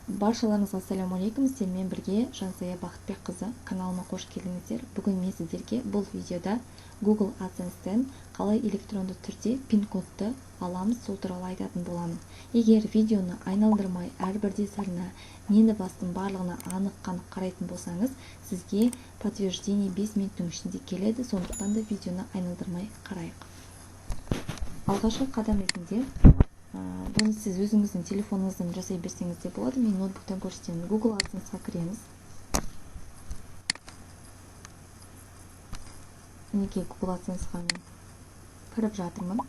Баршаларыңызға ассалаумағалейкум. Сіздермен бірге Жансая Бақытбекқызы каналыма қош келдіңіздер. Бүгін мен сіздерге бұл видеода Google AdSense-тен қалай электронды түрде пин-кодты аламыз, сол туралы айтатын боламын. Егер видеоны айналдырмай, әрбір деталіне нені бастың барлығына анық-қанық қарайтын болсаңыз, сізге подтверждение 5 минуттың ішінде келеді, сондықтан да видеоны айналдырмай қарайық. Алғашқы қадам ретінде бұны сіз өзіңіздің телефоныңыздан жасай берсеңіз де болады. Мен ноутбуктан көрсетемін. Google AdSense-ға кіреміз. Мінекей Google AdSense-ға мен кіріп жатырмын.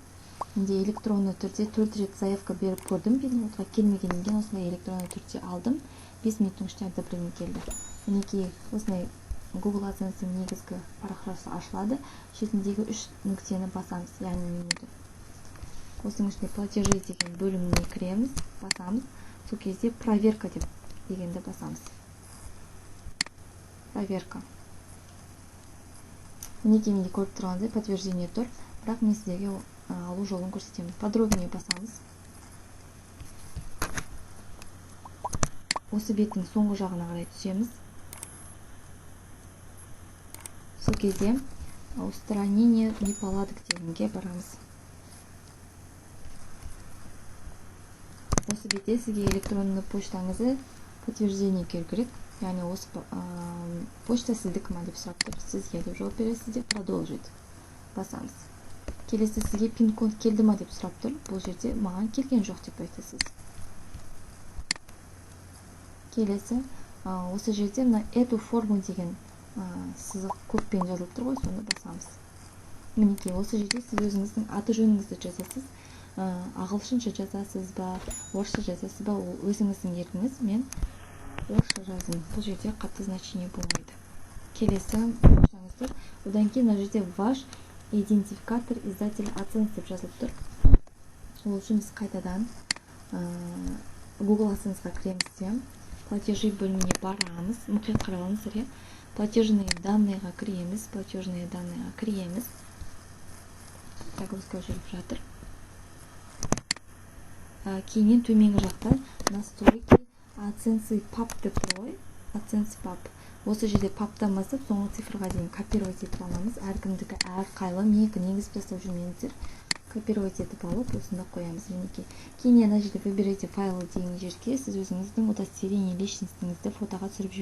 Менде электронды түрде 4 рет заявка беріп көрдім. Пин-кодқа келмегеннен кейін осындай электронды түрде алдым. 5 минуттың ішінде одобрение келді. Мінекей осындай Google AdSense-дің негізгі парақшасы ашылады. Шетіндегі 3 нүктені басамыз, яғни менюді. Осының ішінде платежи деген бөліміне кіреміз, басамыз. Сол кезде проверка дегенді басамыз. Проверка. Мінекей менде көріп тұрғандай подтверждение тұр, бірақ мен сіздерге алу жолын көрсетемін. Подробнее басамыз. Осы беттің соңғы жағына қарай түсеміз. Сол кезде устранение неполадок дегенге барамыз. Осы бетте сізге электронды поштаңызы подтверждение келу керек. Яғни осы почта сіздікі ма деп сұрап тұр. Сізге деп жауап бересіз, продолжить басамыз. Келесі сізге пин-код келді ма деп сұрап тұр. Бұл жерде маған келген жоқ деп айтасыз. Келесі осы жерде мына эту форму деген сызық көкпен жазылып тұр ғой, соны басамыз. Мінекей осы жерде сіз өзіңіздің аты жөніңізді жазасыз. Ағылшынша жазасыз ба, орысша жазасыз ба, ол өзіңіздің еркіңіз. Мен орысша жаздым. Бұл жерде қатты значение болмайды. Келесі поштаңыз тұр. Одан кейін мына жерде ваш идентификатор издатель AdSense деп жазылып тұр. Ол үшін біз қайтадан Google AdSense-ға кіреміз. Платежи бөліміне барамыз. Мұқият қараңыздар. Платежные данныйға кіреміз. Платежные данныйға кіреміз. Загрузка жүріп жатыр. Кейіннен төменгі жақтан настройки AdSense пап деп тұр ғой. AdSense пап. Осы жерде паптан бастап соңғы цифрға дейін копировать етіп аламыз. Әркімдікі әрқайлы. Менікі негізіп жасап жүрмеңіздер. Копировать етіп алып, осында қоямыз. Кейіннен ана жерде выберите файлы деген жерге сіз өзіңіздің удостоверение личностіңізді фотоға түсіріп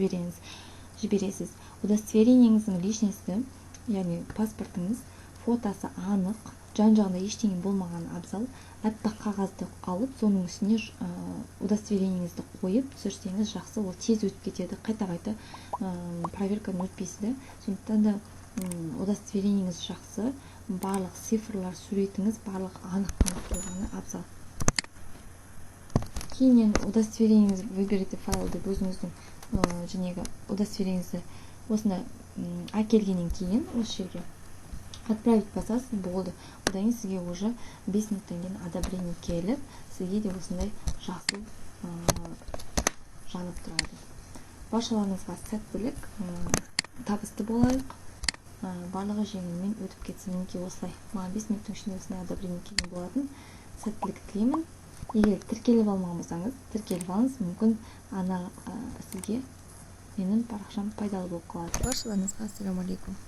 жібересіз. Удостоверениеңіздің личності, яғни паспортыңыз, фотосы анық, жан-жағында ештеңе болмаған абзал. Әппақ қағазды алып, соның үстіне удостоверениеңізді қойып түсірсеңіз жақсы, ол тез өтіп кетеді. Қайта-қайта проверкадан өтпейсіз. Сондықтан да удостоверениеңіз жақсы, барлық цифрлар, суретіңіз барлық анық-қанық болғаны абзал. Кейіннен удостоверениеңіз выберите файл деп өзіңіздің жәнегі удостоверениеңізді осында әкелгеннен кейін осы жерге отправить басасыз, болды. Одан кейін сізге уже 5 минуттан кейін одобрение келіп, сізге де осындай жасыл жанып тұрады. Баршаларыңызға сәттілік, табысты болайық. Барлығы жеңілмен өтіп кетсін. Мінекей осылай. Маған 5 минуттың ішінде осындай одобрение келген болатын. Сәттілік тілеймін. Егер тіркеліп алмаған болсаңыз, тіркеліп алыңыз, мүмкін сізге менің парақшам пайдалы болып қалады. Баршаларыңызға ассалаумағалейкум.